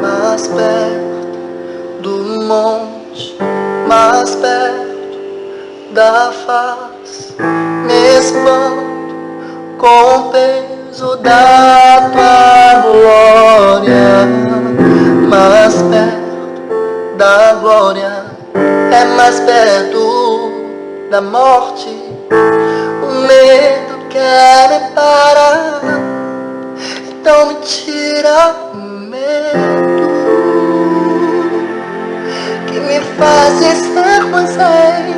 Mais perto do monte, mais perto da face, me espanto com o peso da tua glória. Mais perto da glória, é mais perto da morte. O medo quer me parar, então me tira o medo que me faz estar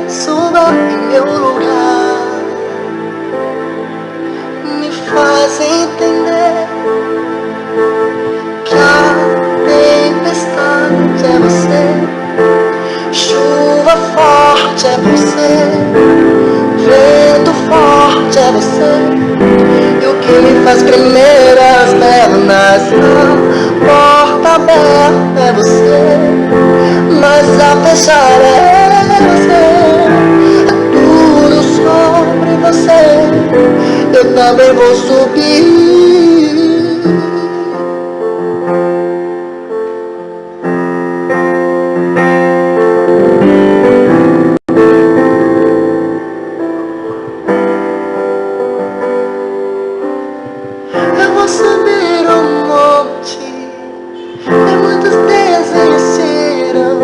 suba em meu lugar, me faz entender que a tempestade é você, chuva forte é você, vento forte é você. E o que me faz tremer as pernas, a porta aberta é você, mas a fechar é você. É tudo sobre você, eu também vou subir. Eu vou subir um monte, e muitos desistiram.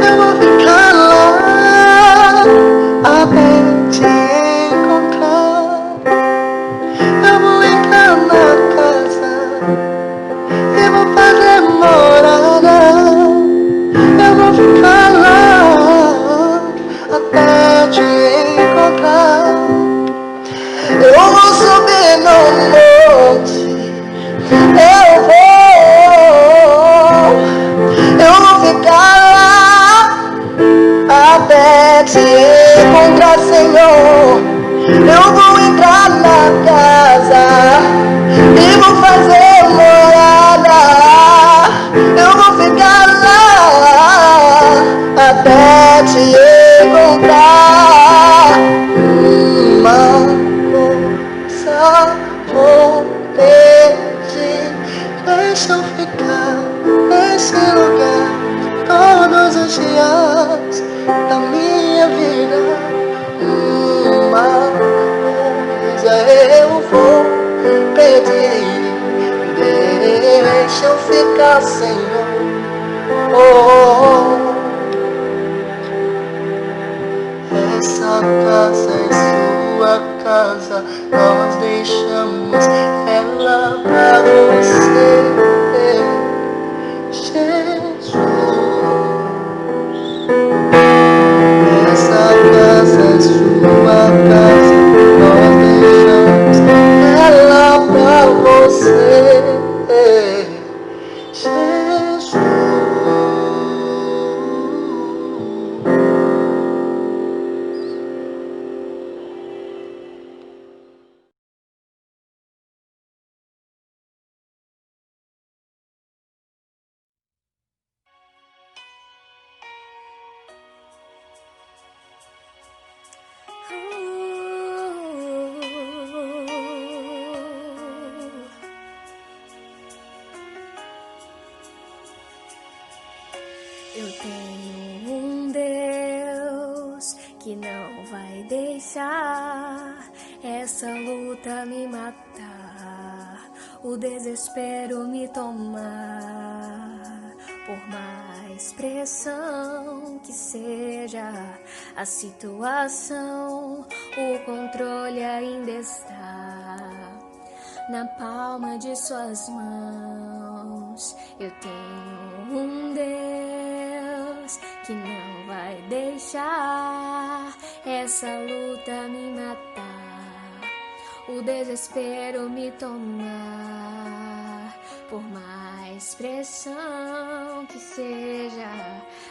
Eu vou ficar lá até te encontrar. Eu vou entrar na casa e vou fazer morada. Eu vou ficar lá até te encontrar. Eu vou subir no monte, eu vou ficar lá até te encontrar, Senhor. Eu vou entrar na casa e vou fazer morada. Eu vou ficar lá até te encontrar. Vou pedir, deixa eu ficar nesse lugar todos os dias. paz, Senhor. Oh, oh, oh. Essa casa é sua casa, nós deixamos ela pra você, Jesus. Essa casa é sua casa, nós deixamos ela pra você, Jesus. Eu tenho um Deus que não vai deixar essa luta me matar, o desespero me tomar. Por mais pressão que seja a situação, o controle ainda está na palma de suas mãos. Eu tenho um Deus que não vai deixar essa luta me matar, o desespero me tomar. Por mais pressão que seja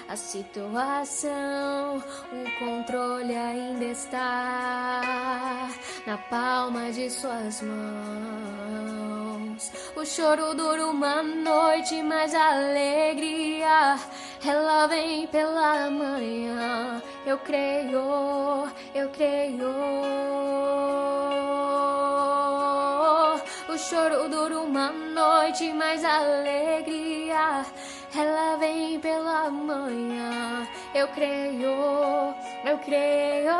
a situação, o controle ainda está na palma de suas mãos. O choro dura uma noite, mas a alegria ela vem pela manhã. Eu creio, eu creio. O choro dura uma noite, mas a alegria ela vem pela manhã. Eu creio, eu creio.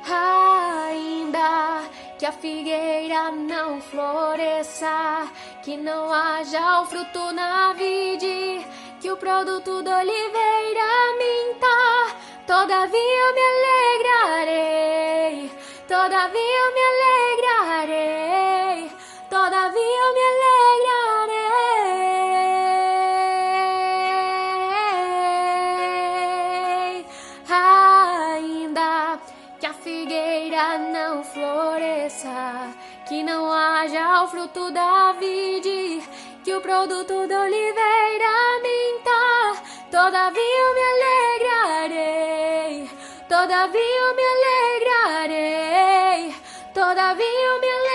Ainda que a figueira não floresça, que não haja o fruto na vide, que o produto da oliveira minta, todavia eu me alegrarei, todavia eu me alegrarei, todavia eu me alegrarei. Ainda que a figueira não floresça, que não haja o fruto da vide, que o produto da oliveira minta, todavia eu me alegrarei, todavia eu me alegrarei, todavia eu me alegrarei.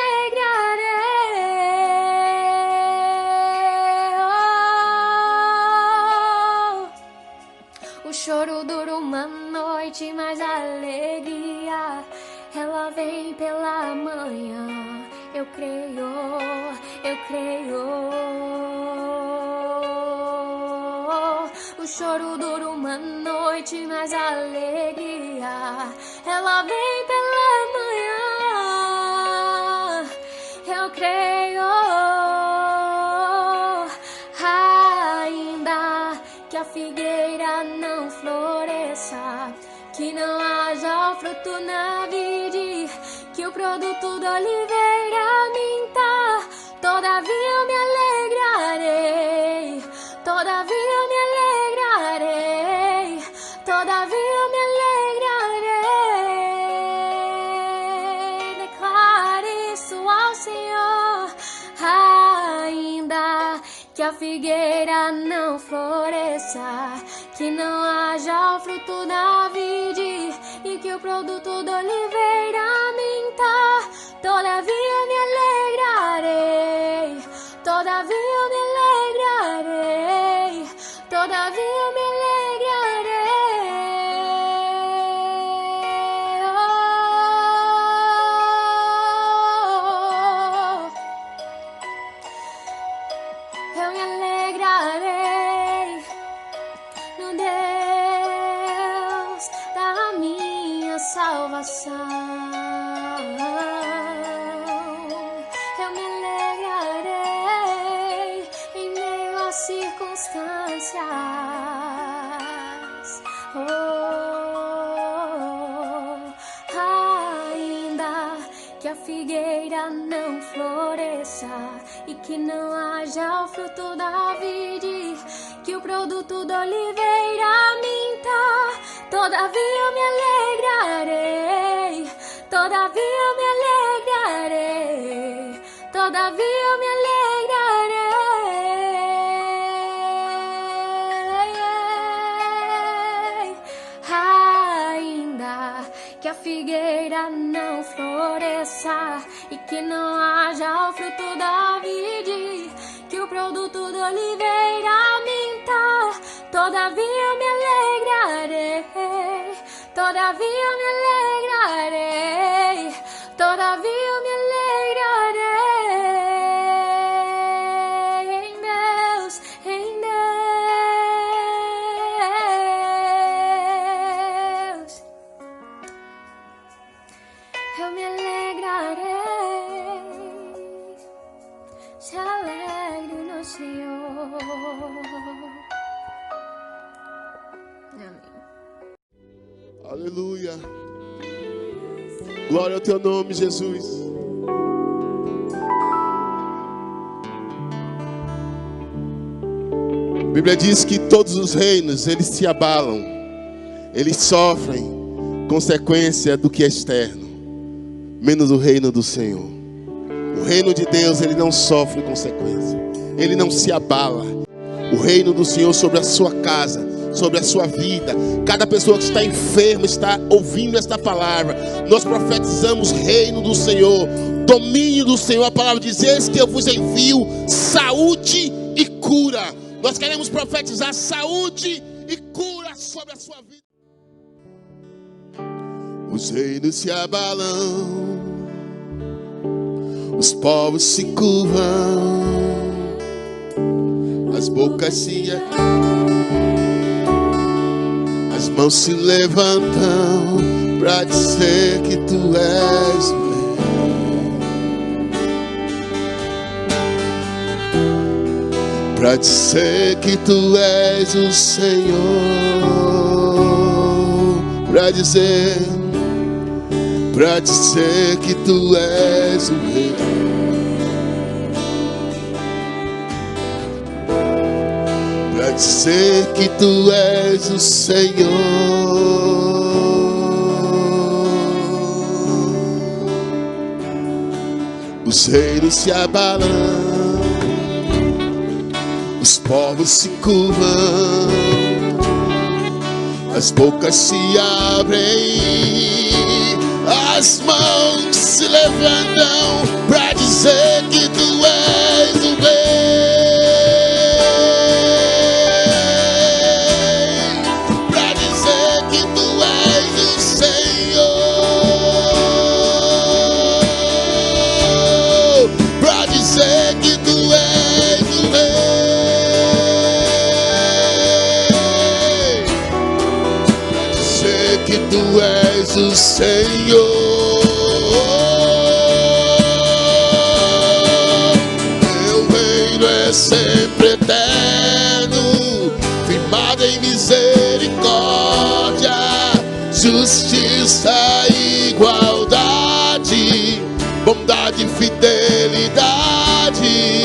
O choro dura uma noite, mas a alegria ela vem pela manhã. Eu creio, eu creio. O choro dura uma noite, mas a alegria ela vem pela manhã. Eu creio. Ainda que a figueira não floresça, que não haja o fruto na vide, que o produto da oliveira minta, todavia eu me alegrarei, todavia eu me alegrarei, todavia eu me alegrarei. Declare isso ao Senhor. Ainda que a figueira não floresça, que não haja o fruto na vide, e que o produto da oliveira minta, todavia eu me alegrarei, todavia eu me alegrarei, todavia eu me alegrarei. Eu me alegrarei no Deus da minha salvação. Eu me alegrarei Ainda que a figueira não floresça e que não haja o fruto da vide, que o produto da oliveira minta, todavia eu me alegrarei, todavia eu me alegrarei, todavia eu me alegrarei. Ainda que a figueira não floresça e que não haja o fruto da vide, que o produto da oliveira minta, todavia eu me alegrarei, todavia eu me alegrarei, todavia eu me alegrarei em Deus, em Deus. Eu me alegrarei, se alegre no Senhor. Amém. Aleluia. Glória ao teu nome, Jesus. A Bíblia diz que todos os reinos, eles se abalam. Eles sofrem consequência do que é externo, menos o reino do Senhor. O reino de Deus, ele não sofre consequência. Ele não se abala. O reino do Senhor sobre a sua casa, sobre a sua vida. Cada pessoa que está enferma está ouvindo esta palavra. Nós profetizamos reino do Senhor, domínio do Senhor. A palavra diz: eis que eu vos envio saúde e cura. Nós queremos profetizar saúde e cura sobre a sua vida. Os reinos se abalam, os povos se curvam, as bocas se as mãos se levantam para dizer que tu és o Rei, para dizer que tu és o Senhor, para dizer que tu és o Rei, para dizer que tu és o Senhor. Os reinos se abalam, os povos se curvam, as bocas se abrem, as mãos se levantam para dizer que tu és o Rei, para dizer que tu és o Senhor, para dizer que tu és o Rei, para dizer que tu és o Senhor. Teu reino é sempre eterno, firmado em misericórdia, justiça e igualdade, bondade e fidelidade.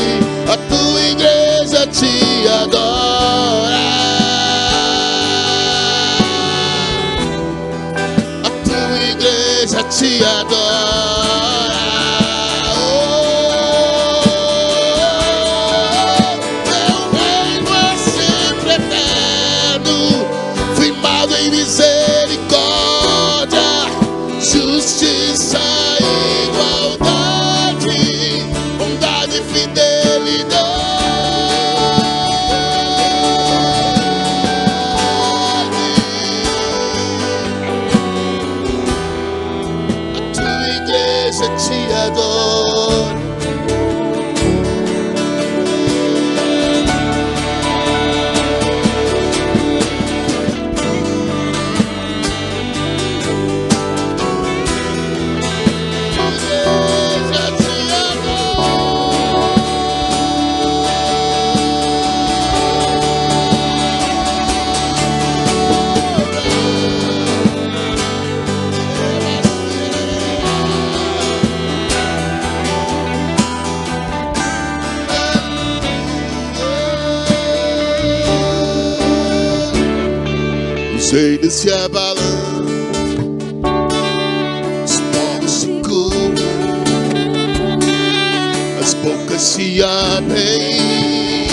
A tua igreja te adora, te adora. Teu reino é sempre eterno, firmado em misericórdia, justiça e igualdade, bondade e fidelidade. Te adoro. Os reinos se abalam, os povos se curvam, as bocas se abrem,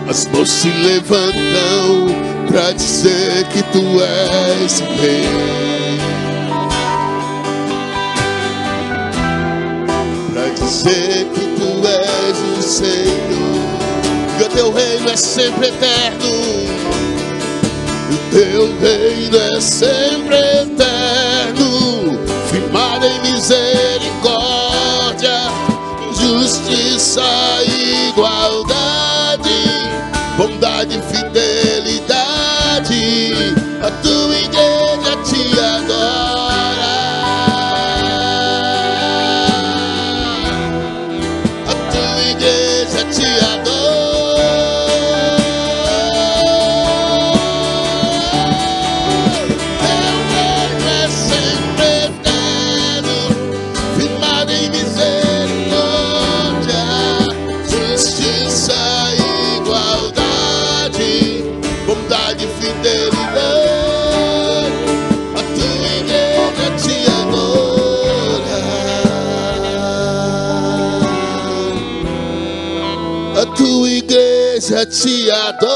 as mãos se levantam pra dizer que tu és o rei, pra dizer que tu és o Senhor, que o teu reino é sempre eterno. O teu reino é sempre eterno, firmado em misericórdia, justiça e igualdade, bondade e fidelidade. A tua igreja te adora, a tua igreja te adora. Já te adoro,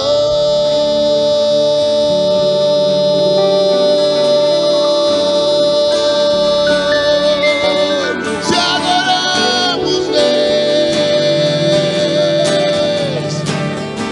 te adoramos, Deus, te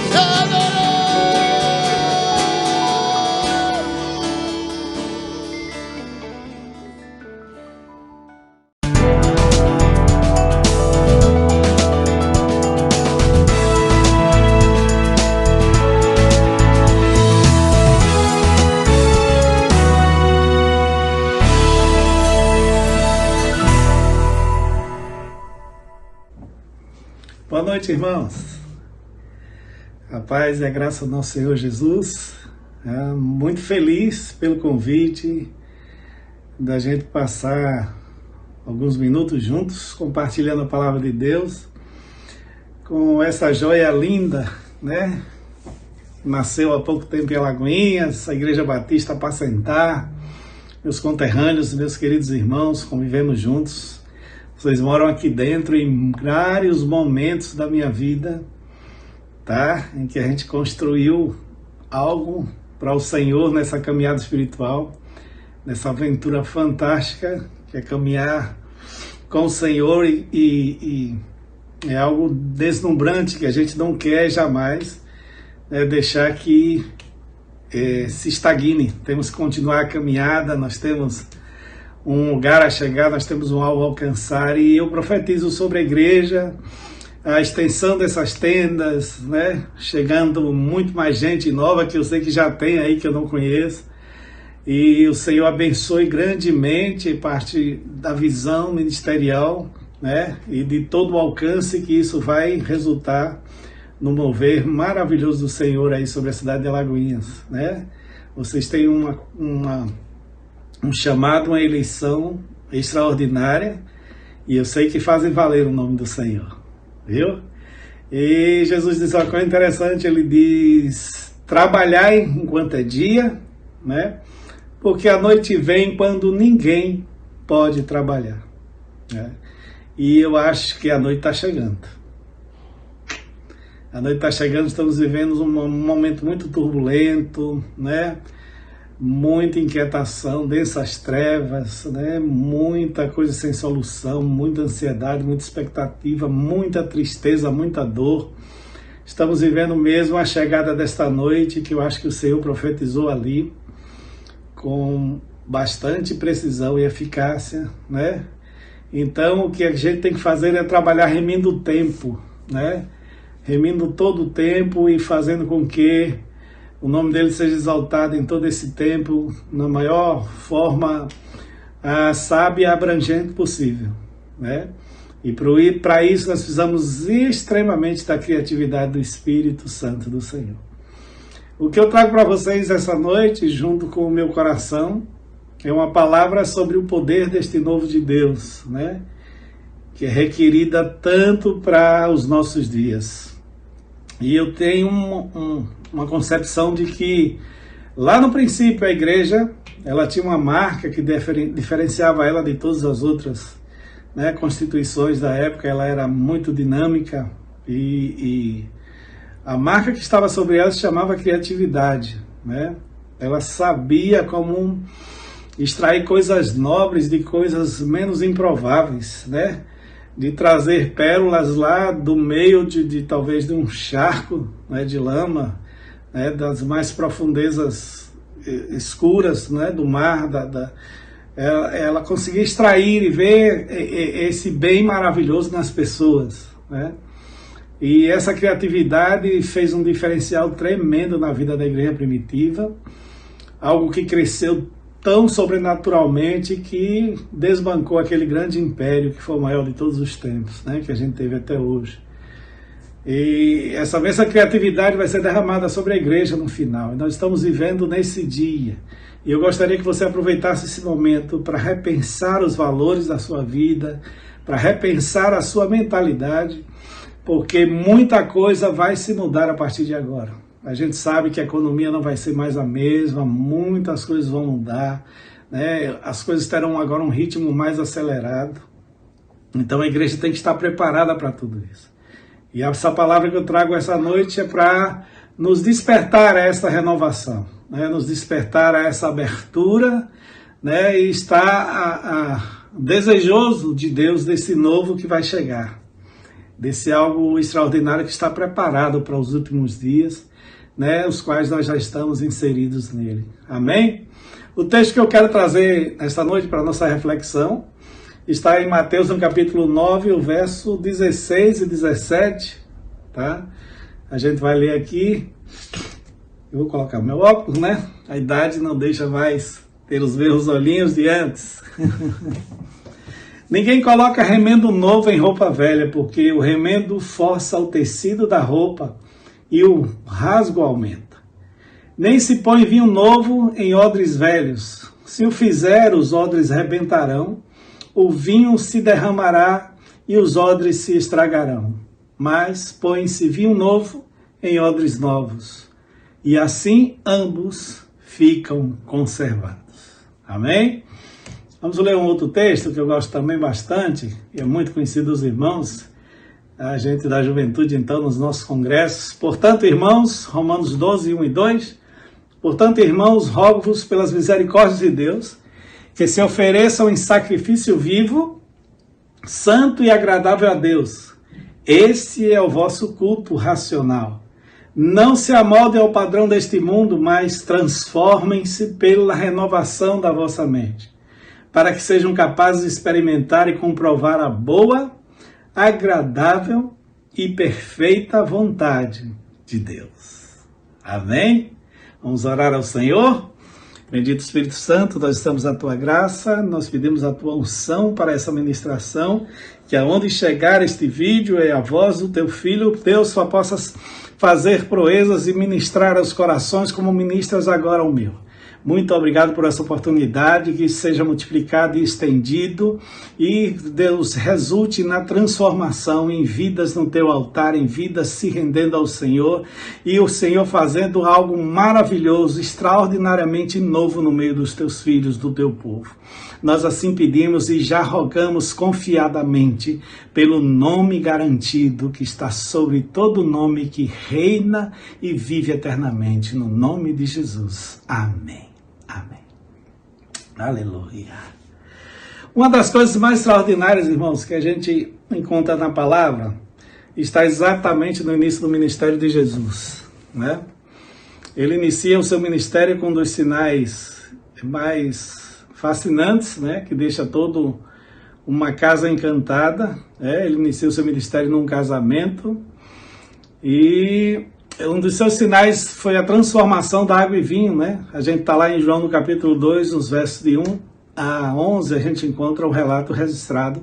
Boa noite, irmãos. A paz e a graça do nosso Senhor Jesus. Muito feliz pelo convite da gente passar alguns minutos juntos, compartilhando a palavra de Deus, com essa joia linda, né? Nasceu há pouco tempo em Alagoinhas, a Igreja Batista Apacentar. Meus conterrâneos, meus queridos irmãos, convivemos juntos. Vocês moram aqui dentro em vários momentos da minha vida, tá? Em que a gente construiu algo para o Senhor nessa caminhada espiritual, nessa aventura fantástica que é caminhar com o Senhor e é algo deslumbrante que a gente não quer jamais deixar que se estagne. Temos que continuar a caminhada, nós temos um lugar a chegar, nós temos um alvo a alcançar, e eu profetizo sobre a igreja, a extensão dessas tendas, né? Chegando muito mais gente nova, que eu sei que já tem aí, que eu não conheço, e o Senhor abençoe grandemente parte da visão ministerial, né? E de todo o alcance que isso vai resultar no mover maravilhoso do Senhor aí sobre a cidade de Alagoinhas, né? Vocês têm um chamado, uma eleição extraordinária, e eu sei que fazem valer o nome do Senhor, viu? E Jesus diz uma coisa interessante, ele diz: trabalhai enquanto é dia, né? Porque a noite vem quando ninguém pode trabalhar, né? E eu acho que a noite está chegando. A noite está chegando, estamos vivendo um momento muito turbulento, né? Muita inquietação, densas trevas, né? Muita coisa sem solução, muita ansiedade, muita expectativa, muita tristeza, muita dor. Estamos vivendo mesmo a chegada desta noite, que eu acho que o Senhor profetizou ali com bastante precisão e eficácia, né? Então o que a gente tem que fazer é trabalhar remindo o tempo, né? Remindo todo o tempo e fazendo com que o nome dele seja exaltado em todo esse tempo, na maior forma sábia e abrangente possível, né? E para isso nós precisamos extremamente da criatividade do Espírito Santo do Senhor. O que eu trago para vocês essa noite, junto com o meu coração, é uma palavra sobre o poder deste novo de Deus, né? Que é requerida tanto para os nossos dias. E eu tenho uma concepção de que Lá no princípio, a igreja, ela tinha uma marca que diferenciava ela de todas as outras, né, constituições da época. Ela era muito dinâmica e a marca que estava sobre ela se chamava criatividade, né? Ela sabia como extrair coisas nobres de coisas menos improváveis, né? De trazer pérolas lá do meio de talvez de um charco, né, de lama, né, das mais profundezas escuras, né, do mar. Ela conseguia extrair e ver esse bem maravilhoso nas pessoas, né? E essa criatividade fez um diferencial tremendo na vida da igreja primitiva, algo que cresceu tão sobrenaturalmente que desbancou aquele grande império que foi o maior de todos os tempos, né, que a gente teve até hoje. E essa mesma criatividade vai ser derramada sobre a igreja no final. E nós estamos vivendo nesse dia. E eu gostaria que você aproveitasse esse momento para repensar os valores da sua vida, para repensar a sua mentalidade, porque muita coisa vai se mudar a partir de agora. A gente sabe que a economia não vai ser mais a mesma, muitas coisas vão mudar, né? As coisas terão agora um ritmo mais acelerado. Então a igreja tem que estar preparada para tudo isso. E essa palavra que eu trago essa noite é para nos despertar a essa renovação, né? Nos despertar a essa abertura, né? E estar desejoso de Deus desse novo que vai chegar, desse algo extraordinário que está preparado para os últimos dias, né? Os quais nós já estamos inseridos nele. Amém? O texto que eu quero trazer esta noite para a nossa reflexão está em Mateus, no capítulo 9, o verso 16 e 17, tá? A gente vai ler aqui. Eu vou colocar meu óculos, né? A idade não deixa mais ter os meus olhinhos de antes. Ninguém coloca remendo novo em roupa velha, porque o remendo força o tecido da roupa e o rasgo aumenta. Nem se põe vinho novo em odres velhos. Se o fizer, os odres rebentarão, o vinho se derramará e os odres se estragarão. Mas põe-se vinho novo em odres novos, e assim ambos ficam conservados. Amém? Vamos ler um outro texto que eu gosto também bastante, e é muito conhecido dos irmãos, a gente da juventude, então, nos nossos congressos. Portanto, irmãos, Romanos 12, 1 e 2, portanto, irmãos, rogo-vos pelas misericórdias de Deus, que se ofereçam em sacrifício vivo, santo e agradável a Deus. Esse é o vosso culto racional. Não se amoldem ao padrão deste mundo, mas transformem-se pela renovação da vossa mente, para que sejam capazes de experimentar e comprovar a boa, agradável e perfeita vontade de Deus. Amém? Vamos orar ao Senhor. Bendito Espírito Santo, nós estamos à tua graça, nós pedimos a tua unção para essa ministração, que aonde chegar este vídeo é a voz do teu Filho, Deus, só possas fazer proezas e ministrar aos corações como ministras agora ao meu. Muito obrigado por essa oportunidade, que seja multiplicado e estendido, e Deus resulte na transformação em vidas no teu altar, em vidas se rendendo ao Senhor, e o Senhor fazendo algo maravilhoso, extraordinariamente novo no meio dos teus filhos, do teu povo. Nós assim pedimos e já rogamos confiadamente pelo nome garantido que está sobre todo nome, que reina e vive eternamente, no nome de Jesus. Amém. Amém. Aleluia. Uma das coisas mais extraordinárias, irmãos, que a gente encontra na palavra, está exatamente no início do ministério de Jesus, né? Ele inicia o seu ministério com um dos sinais mais fascinantes, né? Que deixa todo uma casa encantada, né? Ele inicia o seu ministério num casamento, e um dos seus sinais foi a transformação da água em vinho, né? A gente está lá em João no capítulo 2, nos versos de 1 a 11, a gente encontra o relato registrado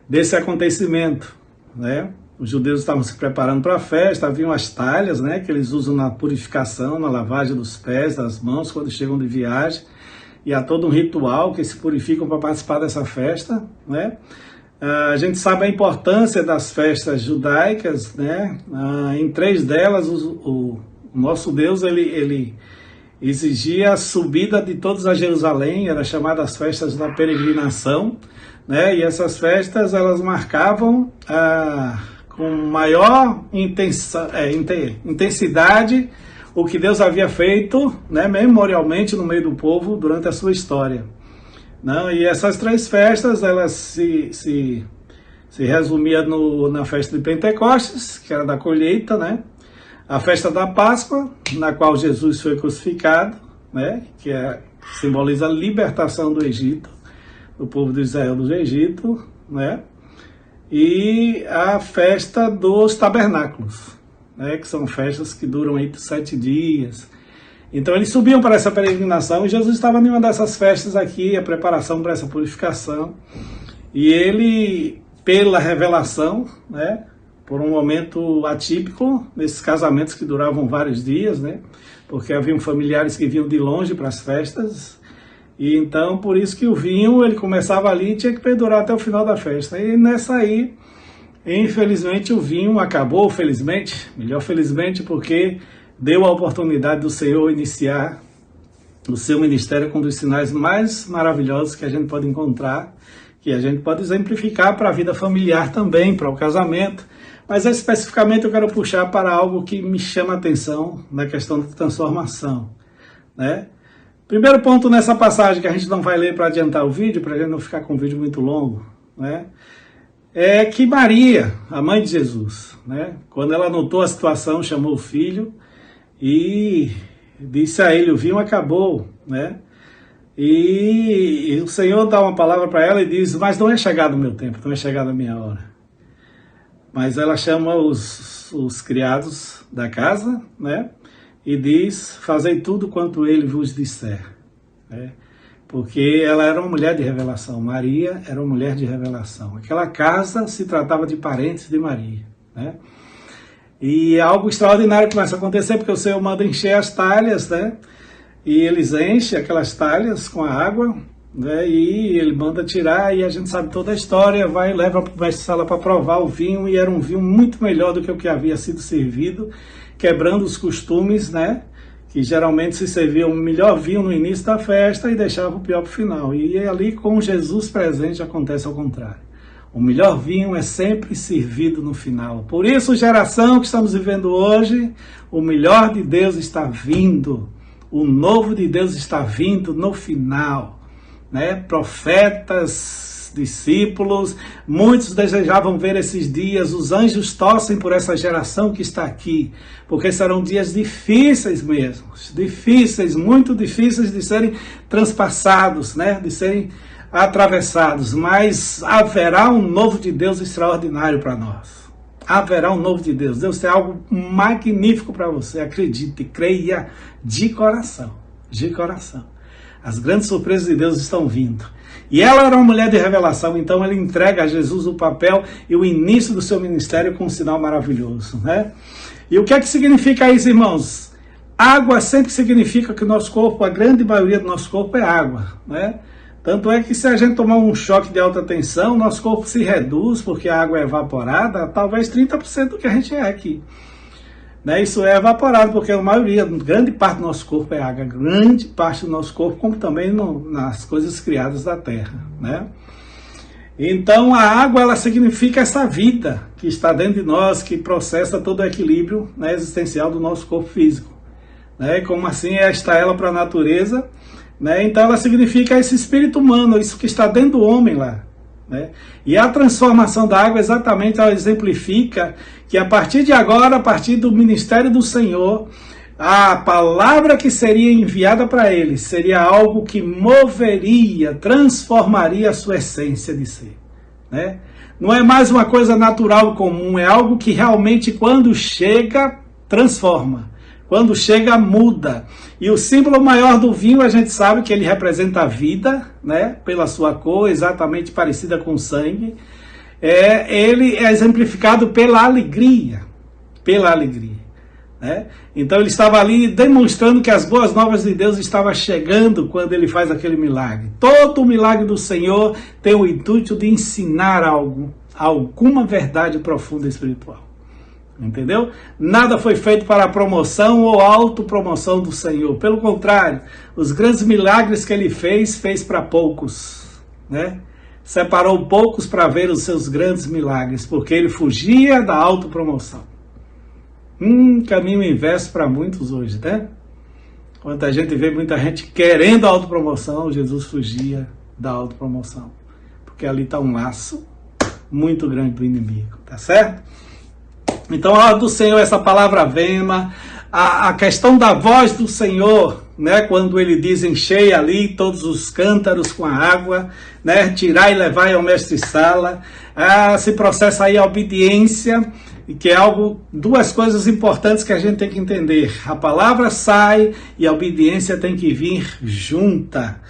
desse acontecimento, né? Os judeus estavam se preparando para a festa, haviam as talhas, né? Que eles usam na purificação, na lavagem dos pés, das mãos, quando chegam de viagem. E há todo um ritual que se purificam para participar dessa festa, né? A gente sabe a importância das festas judaicas, né? Em 3 delas, o nosso Deus, ele exigia a subida de todos a Jerusalém, era chamada as festas da peregrinação, né? E essas festas elas marcavam com maior intensidade o que Deus havia feito, né, memorialmente no meio do povo durante a sua história. Não? E essas 3 festas elas se resumiam na festa de Pentecostes, que era da colheita, né? A festa da Páscoa, na qual Jesus foi crucificado, né? Que simboliza a libertação do Egito, do povo de Israel do Egito, né? E a festa dos tabernáculos, né, que são festas que duram aí 7 dias. Então eles subiam para essa peregrinação e Jesus estava em uma dessas festas aqui, a preparação para essa purificação. E ele, pela revelação, né, por um momento atípico, nesses casamentos que duravam vários dias, né, porque haviam familiares que vinham de longe para as festas, e então por isso que o vinho ele começava ali e tinha que perdurar até o final da festa. E nessa aí, infelizmente, o vinho acabou, felizmente, melhor felizmente, porque deu a oportunidade do Senhor iniciar o seu ministério com um dos sinais mais maravilhosos que a gente pode encontrar, que a gente pode exemplificar para a vida familiar também, para o casamento. Mas especificamente eu quero puxar para algo que me chama a atenção na questão da transformação, né? Primeiro ponto nessa passagem, que a gente não vai ler para adiantar o vídeo, para a gente não ficar com o vídeo muito longo, né? É que Maria, a mãe de Jesus, né, quando ela notou a situação, chamou o filho e disse a ele, o vinho acabou, né? E o Senhor dá uma palavra para ela e diz, mas não é chegado o meu tempo, não é chegada a minha hora. Mas ela chama os criados da casa, né, e diz, fazei tudo quanto ele vos disser, né? Porque ela era uma mulher de revelação, Maria era uma mulher de revelação. Aquela casa se tratava de parentes de Maria, né? E algo extraordinário começa a acontecer, porque o Senhor manda encher as talhas, né? E eles enchem aquelas talhas com a água, né? E ele manda tirar, e a gente sabe toda a história, leva para a sala para provar o vinho, e era um vinho muito melhor do que o que havia sido servido, quebrando os costumes, né? Que geralmente se servia um melhor vinho no início da festa e deixava o pior para o final. E ali com Jesus presente acontece ao contrário. O melhor vinho é sempre servido no final. Por isso, geração que estamos vivendo hoje, o melhor de Deus está vindo. O novo de Deus está vindo no final, né? Profetas, discípulos, muitos desejavam ver esses dias. Os anjos torcem por essa geração que está aqui, porque serão dias difíceis mesmo, difíceis, muito difíceis de serem transpassados, né? De serem atravessados, mas haverá um novo de Deus extraordinário para nós. Haverá um novo de Deus. Deus tem algo magnífico para você. Acredite, creia de coração. De coração. As grandes surpresas de Deus estão vindo. E ela era uma mulher de revelação, então ela entrega a Jesus o papel e o início do seu ministério com um sinal maravilhoso, né? E o que é que significa isso, irmãos? Água sempre significa que o nosso corpo, a grande maioria do nosso corpo é água, né? Tanto é que se a gente tomar um choque de alta tensão, nosso corpo se reduz, porque a água é evaporada, talvez 30% do que a gente é aqui. Né? Isso é evaporado, porque a maioria, grande parte do nosso corpo é água, grande parte do nosso corpo, como também nas coisas criadas da terra. Né? Então a água, ela significa essa vida que está dentro de nós, que processa todo o equilíbrio, né, existencial do nosso corpo físico. Né? Como assim está ela para a natureza, né? Então ela significa esse espírito humano, isso que está dentro do homem lá. Né? E a transformação da água, exatamente, ela exemplifica que a partir de agora, a partir do ministério do Senhor, a palavra que seria enviada para ele seria algo que moveria, transformaria a sua essência de ser. Né? Não é mais uma coisa natural comum, é algo que realmente, quando chega, transforma. Quando chega, muda. E o símbolo maior do vinho, a gente sabe que ele representa a vida, né? Pela sua cor, exatamente parecida com o sangue. Ele é exemplificado pela alegria. Pela alegria. Né? Então ele estava ali demonstrando que as boas novas de Deus estavam chegando quando ele faz aquele milagre. Todo o milagre do Senhor tem o intuito de ensinar algo, alguma verdade profunda espiritual. Entendeu? Nada foi feito para a promoção ou autopromoção do Senhor. Pelo contrário, os grandes milagres que ele fez para poucos, né? Separou poucos para ver os seus grandes milagres, porque ele fugia da autopromoção. Caminho inverso para muitos hoje, né? Quando a gente vê muita gente querendo a autopromoção, Jesus fugia da autopromoção. Porque ali está um laço muito grande do inimigo, tá certo? Então, a hora do Senhor, essa palavra vema, a questão da voz do Senhor, né, quando ele diz enchei ali todos os cântaros com a água, né, tirai e levai ao mestre-sala, se processa aí a obediência, que é algo, duas coisas importantes que a gente tem que entender. A palavra sai e a obediência tem que vir junta,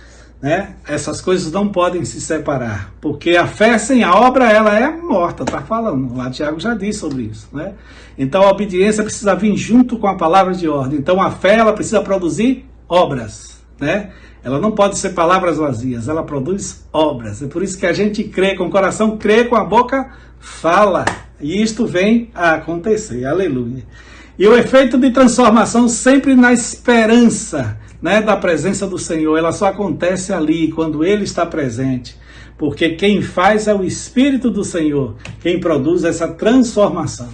né? Essas coisas não podem se separar, porque a fé sem a obra, ela é morta, tá falando, lá Tiago já disse sobre isso, né? Então a obediência precisa vir junto com a palavra de ordem. Então a fé, ela precisa produzir obras, né? Ela não pode ser palavras vazias, ela produz obras. É por isso que a gente crê com o coração, crê com a boca, fala, e isto vem a acontecer, aleluia. E o efeito de transformação sempre na esperança, né, da presença do Senhor, ela só acontece ali, quando Ele está presente, porque quem faz é o Espírito do Senhor, quem produz essa transformação.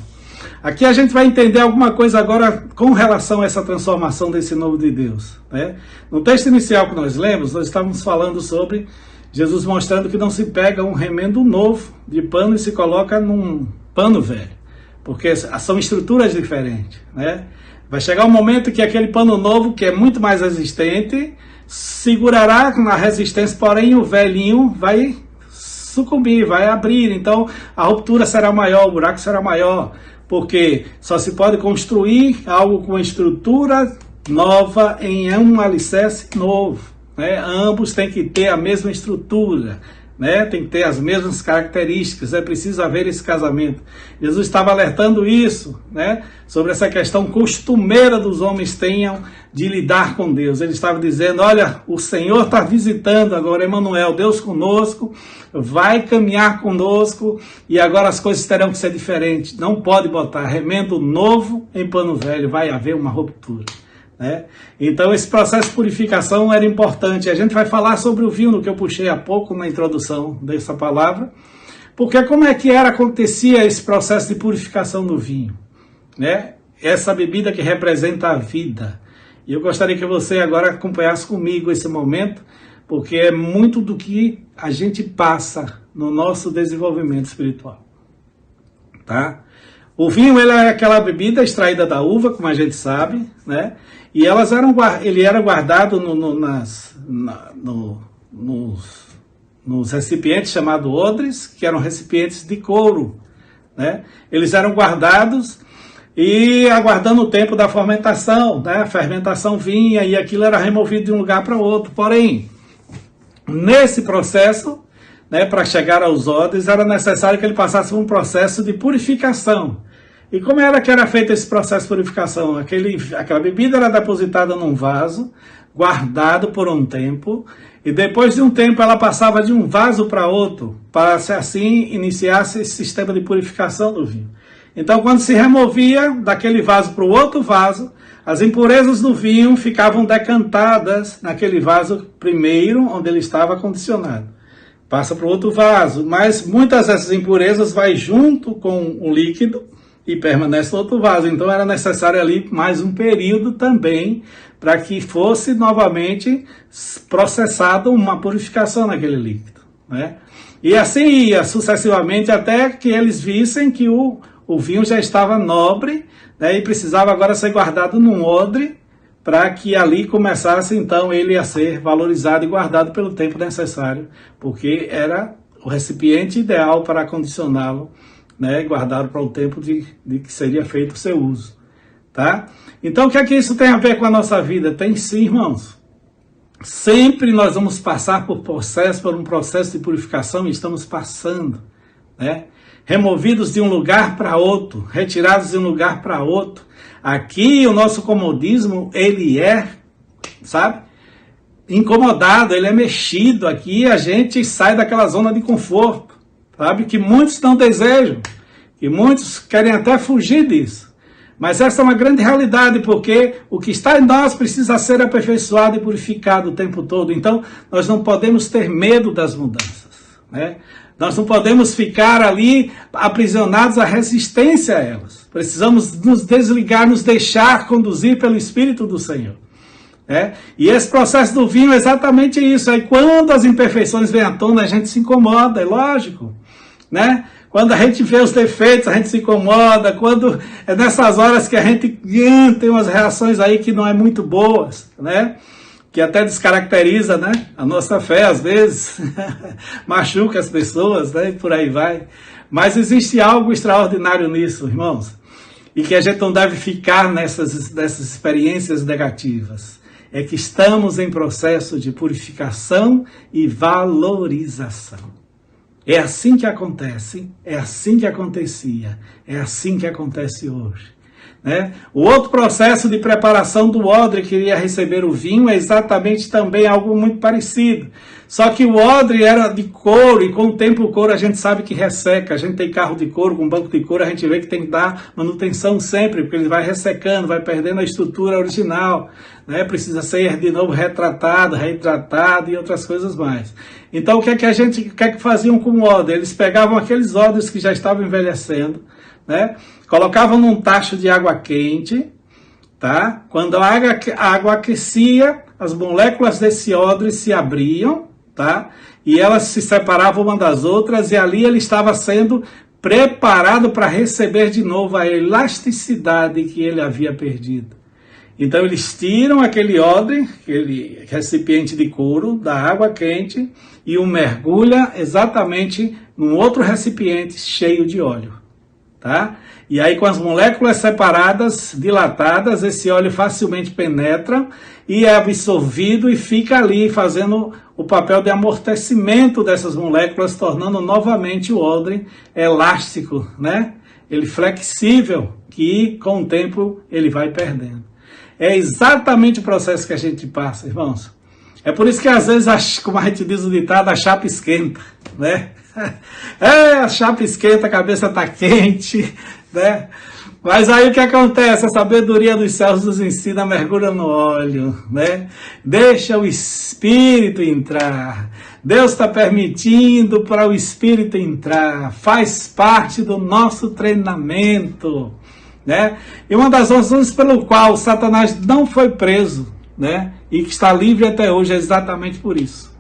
Aqui a gente vai entender alguma coisa agora com relação a essa transformação desse novo de Deus, né? No texto inicial que nós lemos, nós estávamos falando sobre Jesus mostrando que não se pega um remendo novo de pano e se coloca num pano velho, porque são estruturas diferentes, né? Vai chegar um momento que aquele pano novo, que é muito mais resistente, segurará na resistência, porém o velhinho vai sucumbir, vai abrir. Então a ruptura será maior, o buraco será maior, porque só se pode construir algo com estrutura nova em um alicerce novo, né? Ambos têm que ter a mesma estrutura, né? Tem que ter as mesmas características, é preciso haver esse casamento. Jesus estava alertando isso, né? Sobre essa questão costumeira dos homens tenham de lidar com Deus. Ele estava dizendo, olha, o Senhor está visitando agora, Emmanuel, Deus conosco, vai caminhar conosco e agora as coisas terão que ser diferentes. Não pode botar remendo novo em pano velho, vai haver uma ruptura, né? Então esse processo de purificação era importante. A gente vai falar sobre o vinho, que eu puxei há pouco na introdução dessa palavra, porque como é que acontecia esse processo de purificação do vinho, né? Essa bebida que representa a vida. E eu gostaria que você agora acompanhasse comigo esse momento, porque é muito do que a gente passa no nosso desenvolvimento espiritual, tá? O vinho, ele é aquela bebida extraída da uva, como a gente sabe, né? E ele era guardado nos recipientes chamados odres, que eram recipientes de couro, né? Eles eram guardados e aguardando o tempo da fermentação, né? A fermentação vinha e aquilo era removido de um lugar para outro. Porém, nesse processo, né, para chegar aos odres, era necessário que ele passasse por um processo de purificação. E como era que era feito esse processo de purificação? Aquela bebida era depositada num vaso, guardado por um tempo, e depois de um tempo ela passava de um vaso para outro, para assim iniciasse esse sistema de purificação do vinho. Então, quando se removia daquele vaso para o outro vaso, as impurezas do vinho ficavam decantadas naquele vaso primeiro, onde ele estava condicionado. Passa para o outro vaso, mas muitas dessas impurezas vai junto com o líquido e permanece no outro vaso. Então era necessário ali mais um período também para que fosse novamente processado uma purificação naquele líquido, né? E assim ia sucessivamente até que eles vissem que o vinho já estava nobre, né, e precisava agora ser guardado num odre para que ali começasse então ele a ser valorizado e guardado pelo tempo necessário, porque era o recipiente ideal para acondicioná-lo, né, guardado para o tempo de que seria feito o seu uso, tá? Então o que é que isso tem a ver com a nossa vida? Tem sim, irmãos. Sempre nós vamos passar por um processo de purificação e estamos passando, né? Removidos de um lugar para outro, retirados de um lugar para outro. Aqui o nosso comodismo, ele é, sabe, incomodado, ele é mexido. Aqui a gente sai daquela zona de conforto, sabe, que muitos não desejam. E muitos querem até fugir disso. Mas essa é uma grande realidade, porque o que está em nós precisa ser aperfeiçoado e purificado o tempo todo. Então, nós não podemos ter medo das mudanças, né? Nós não podemos ficar ali aprisionados à resistência a elas. Precisamos nos desligar, nos deixar conduzir pelo Espírito do Senhor. E esse processo do vinho é exatamente isso. Aí quando as imperfeições vêm à tona, a gente se incomoda, é lógico, né? Quando a gente vê os defeitos, a gente se incomoda. Quando é nessas horas que a gente tem umas reações aí que não é muito boas, né? Que até descaracteriza, né, a nossa fé às vezes, machuca as pessoas, né, e por aí vai. Mas existe algo extraordinário nisso, irmãos, e que a gente não deve ficar nessas experiências negativas. É que estamos em processo de purificação e valorização. É assim que acontece, é assim que acontecia, é assim que acontece hoje. O outro processo de preparação do odre que iria receber o vinho é exatamente também algo muito parecido. Só que o odre era de couro e com o tempo o couro a gente sabe que resseca. A gente tem carro de couro com banco de couro, a gente vê que tem que dar manutenção sempre, porque ele vai ressecando, vai perdendo a estrutura original. Precisa ser de novo retratado, reitratado e outras coisas mais. Então o que é que faziam com o odre? Eles pegavam aqueles odres que já estavam envelhecendo, colocavam num tacho de água quente, tá? Quando a água aquecia, as moléculas desse odre se abriam, tá? E elas se separavam uma das outras, e ali ele estava sendo preparado para receber de novo a elasticidade que ele havia perdido. Então eles tiram aquele odre, aquele recipiente de couro, da água quente, e o mergulha exatamente num outro recipiente cheio de óleo. Tá? E aí com as moléculas separadas, dilatadas, esse óleo facilmente penetra e é absorvido e fica ali fazendo o papel de amortecimento dessas moléculas, tornando novamente o odre elástico, né? Ele flexível, que com o tempo ele vai perdendo. É exatamente o processo que a gente passa, irmãos. É por isso que às vezes, como a gente diz o ditado, a chapa esquenta, né? A chapa esquenta, a cabeça está quente, né? Mas aí o que acontece? A sabedoria dos céus nos ensina, mergulha no óleo, né? Deixa o Espírito entrar. Deus está permitindo para o Espírito entrar. Faz parte do nosso treinamento, né? E uma das razões pelo qual Satanás não foi preso, né? E que está livre até hoje é exatamente por isso.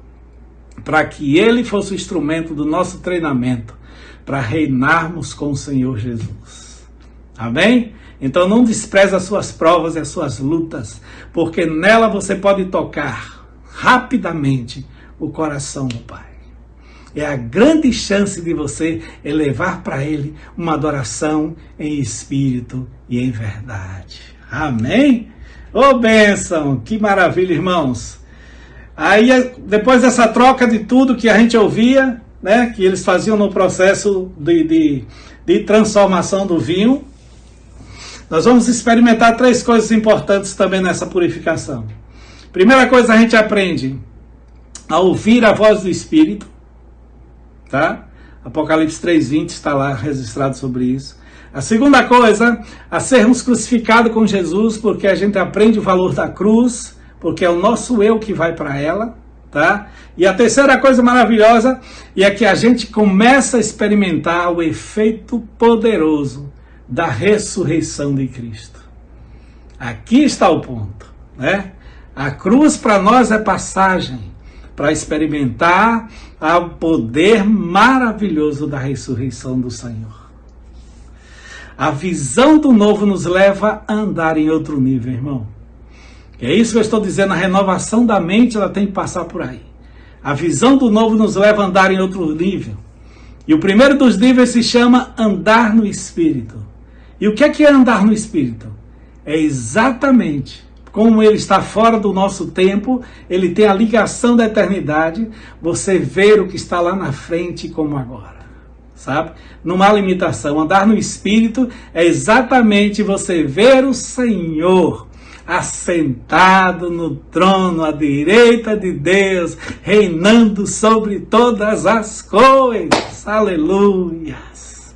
Para que ele fosse o instrumento do nosso treinamento, para reinarmos com o Senhor Jesus. Amém? Então não despreze as suas provas e as suas lutas, porque nela você pode tocar rapidamente o coração do Pai. É a grande chance de você elevar para Ele uma adoração em espírito e em verdade. Amém? Ô bênção, que maravilha, irmãos. Aí, depois dessa troca de tudo que a gente ouvia, né, que eles faziam no processo de transformação do vinho, nós vamos experimentar 3 coisas importantes também nessa purificação. Primeira coisa, a gente aprende a ouvir a voz do Espírito, tá? Apocalipse 3:20 está lá registrado sobre isso. A segunda coisa, a sermos crucificados com Jesus, porque a gente aprende o valor da cruz, porque é o nosso eu que vai para ela, tá? E a terceira coisa maravilhosa é que a gente começa a experimentar o efeito poderoso da ressurreição de Cristo. Aqui está o ponto, né? A cruz para nós é passagem para experimentar o poder maravilhoso da ressurreição do Senhor. A visão do novo nos leva a andar em outro nível, irmão. É isso que eu estou dizendo, a renovação da mente ela tem que passar por aí. A visão do novo nos leva a andar em outro nível. E o primeiro dos níveis se chama andar no Espírito. E o que é andar no Espírito? É exatamente como ele está fora do nosso tempo, ele tem a ligação da eternidade, você ver o que está lá na frente como agora. Sabe? Numa limitação. Andar no Espírito é exatamente você ver o Senhor assentado no trono à direita de Deus, reinando sobre todas as coisas. Aleluias!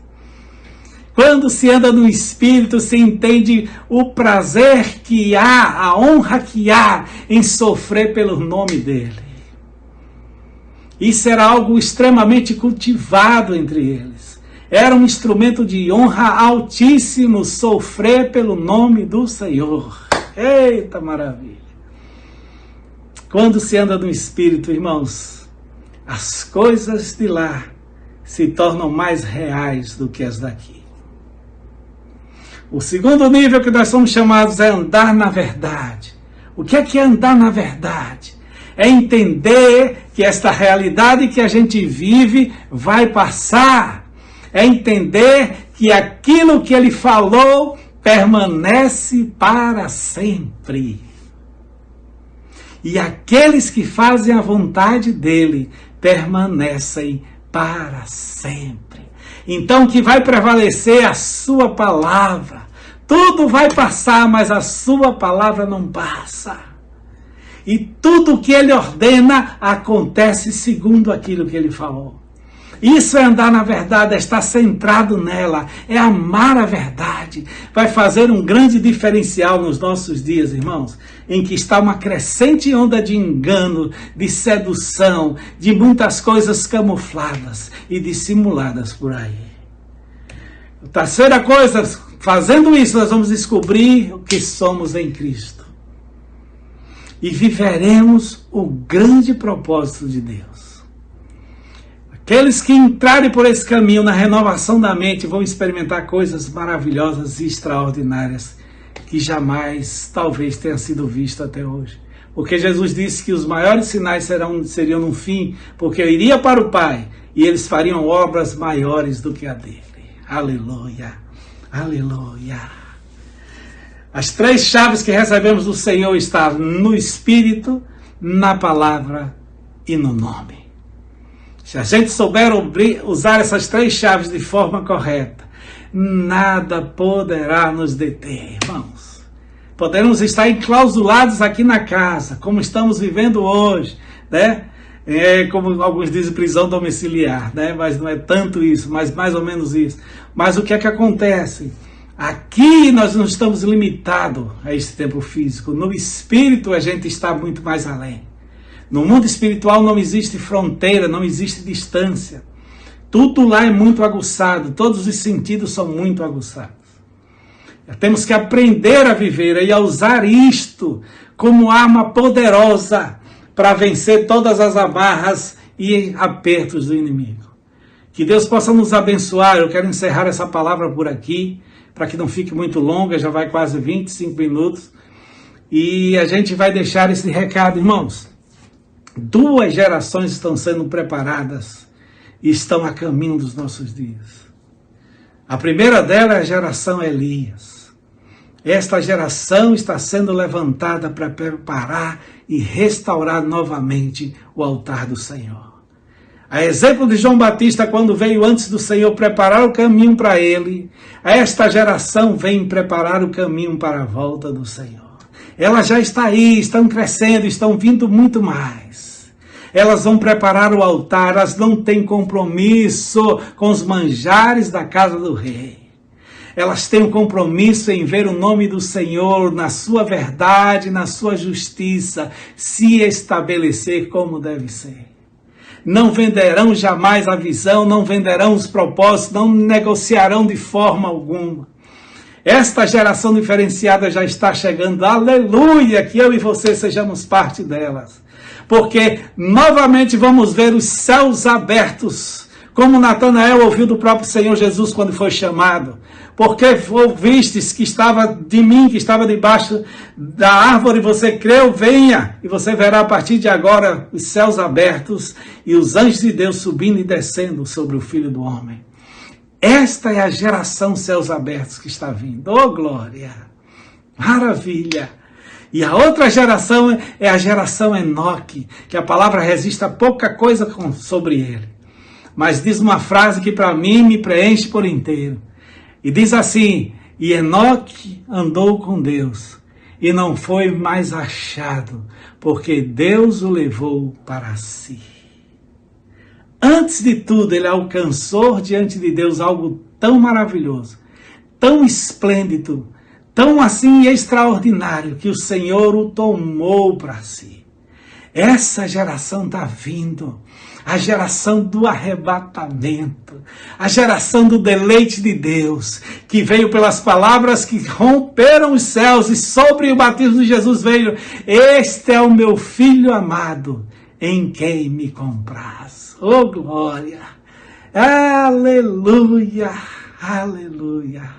Quando se anda no Espírito, se entende o prazer que há, a honra que há em sofrer pelo nome dele. Isso era algo extremamente cultivado entre eles. Era um instrumento de honra altíssimo sofrer pelo nome do Senhor. Eita maravilha! Quando se anda no Espírito, irmãos, as coisas de lá se tornam mais reais do que as daqui. O segundo nível que nós somos chamados é andar na verdade. O que é andar na verdade? É entender que esta realidade que a gente vive vai passar. É entender que aquilo que ele falou permanece para sempre. E aqueles que fazem a vontade dele permanecem para sempre. Então que vai prevalecer a sua palavra. Tudo vai passar, mas a sua palavra não passa. E tudo o que ele ordena acontece segundo aquilo que ele falou. Isso é andar na verdade, é estar centrado nela, é amar a verdade. Vai fazer um grande diferencial nos nossos dias, irmãos, em que está uma crescente onda de engano, de sedução, de muitas coisas camufladas e dissimuladas por aí. A terceira coisa, fazendo isso, nós vamos descobrir o que somos em Cristo. E viveremos o grande propósito de Deus. Aqueles que entrarem por esse caminho na renovação da mente vão experimentar coisas maravilhosas e extraordinárias que jamais, talvez, tenha sido visto até hoje. Porque Jesus disse que os maiores sinais seriam no fim, porque eu iria para o Pai e eles fariam obras maiores do que a dele. Aleluia, aleluia. As três chaves que recebemos do Senhor estão no Espírito, na Palavra e no nome. Se a gente souber usar essas três chaves de forma correta, nada poderá nos deter, irmãos. Poderemos estar enclausulados aqui na casa, como estamos vivendo hoje, né? Como alguns dizem, prisão domiciliar, né? Mas não é tanto isso, mas mais ou menos isso. Mas o que é que acontece? Aqui nós não estamos limitados a esse tempo físico. No espírito a gente está muito mais além. No mundo espiritual não existe fronteira, não existe distância. Tudo lá é muito aguçado, todos os sentidos são muito aguçados. Temos que aprender a viver e a usar isto como arma poderosa para vencer todas as amarras e apertos do inimigo. Que Deus possa nos abençoar. Eu quero encerrar essa palavra por aqui, para que não fique muito longa, já vai quase 25 minutos. E a gente vai deixar esse recado, irmãos. 2 gerações estão sendo preparadas e estão a caminho dos nossos dias. A primeira delas é a geração Elias. Esta geração está sendo levantada para preparar e restaurar novamente o altar do Senhor. A exemplo de João Batista, quando veio antes do Senhor preparar o caminho para ele, esta geração vem preparar o caminho para a volta do Senhor. Ela já está aí, estão crescendo, estão vindo muito mais. Elas vão preparar o altar, elas não têm compromisso com os manjares da casa do rei. Elas têm um compromisso em ver o nome do Senhor na sua verdade, na sua justiça, se estabelecer como deve ser. Não venderão jamais a visão, não venderão os propósitos, não negociarão de forma alguma. Esta geração diferenciada já está chegando, aleluia, que eu e você sejamos parte delas. Porque novamente vamos ver os céus abertos, como Natanael ouviu do próprio Senhor Jesus quando foi chamado. Porque ouvistes que estava de mim, que estava debaixo da árvore, você creu, venha, e você verá a partir de agora os céus abertos e os anjos de Deus subindo e descendo sobre o Filho do Homem. Esta é a geração céus abertos que está vindo. Oh, glória! Maravilha! E a outra geração é a geração Enoque, que a palavra resiste a pouca coisa sobre ele. Mas diz uma frase que para mim me preenche por inteiro. E diz assim: e Enoque andou com Deus, e não foi mais achado, porque Deus o levou para si. Antes de tudo, ele alcançou diante de Deus algo tão maravilhoso, tão esplêndido, tão assim extraordinário, que o Senhor o tomou para si. Essa geração está vindo, a geração do arrebatamento, a geração do deleite de Deus, que veio pelas palavras que romperam os céus e sobre o batismo de Jesus veio: este é o meu filho amado, em quem me compraz. Oh, glória! Aleluia! Aleluia!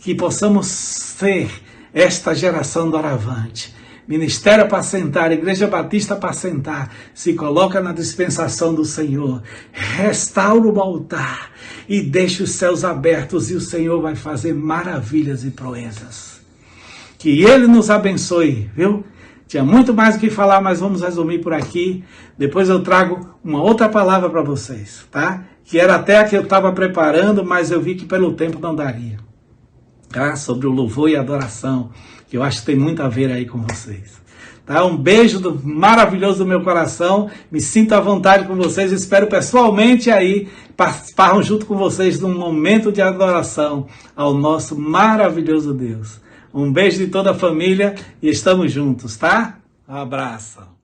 Que possamos ser esta geração doravante. Ministério Apacentar, Igreja Batista Apacentar, se coloca na dispensação do Senhor, restaura o altar e deixa os céus abertos, e o Senhor vai fazer maravilhas e proezas. Que Ele nos abençoe, viu? Tinha muito mais o que falar, mas vamos resumir por aqui. Depois eu trago uma outra palavra para vocês, tá? Que era até a que eu estava preparando, mas eu vi que pelo tempo não daria. Tá? Sobre o louvor e adoração, que eu acho que tem muito a ver aí com vocês. Tá? Um beijo maravilhoso do meu coração, me sinto à vontade com vocês, espero pessoalmente aí participar junto com vocês num momento de adoração ao nosso maravilhoso Deus. Um beijo de toda a família e estamos juntos, tá? Um abraço.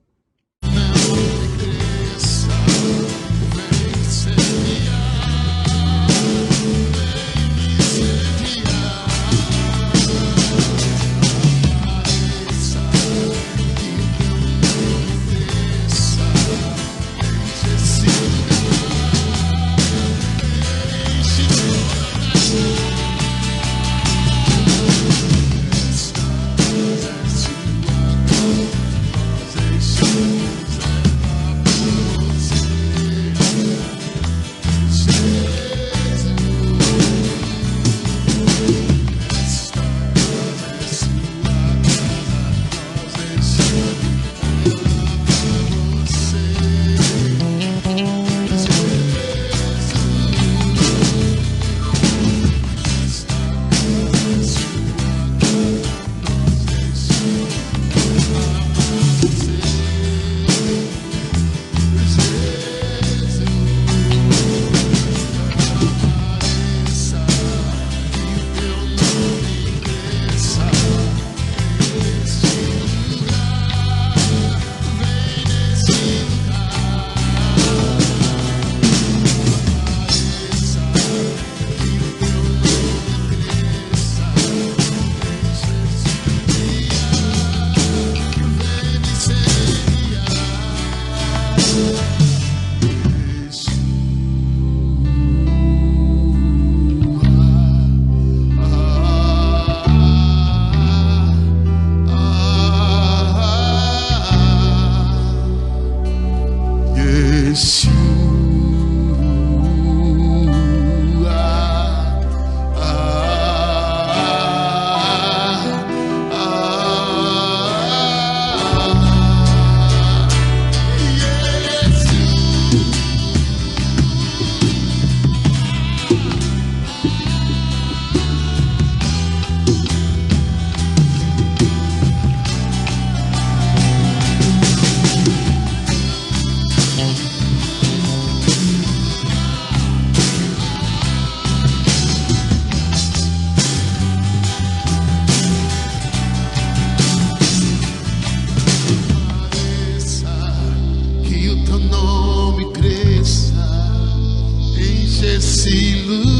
esse lugar.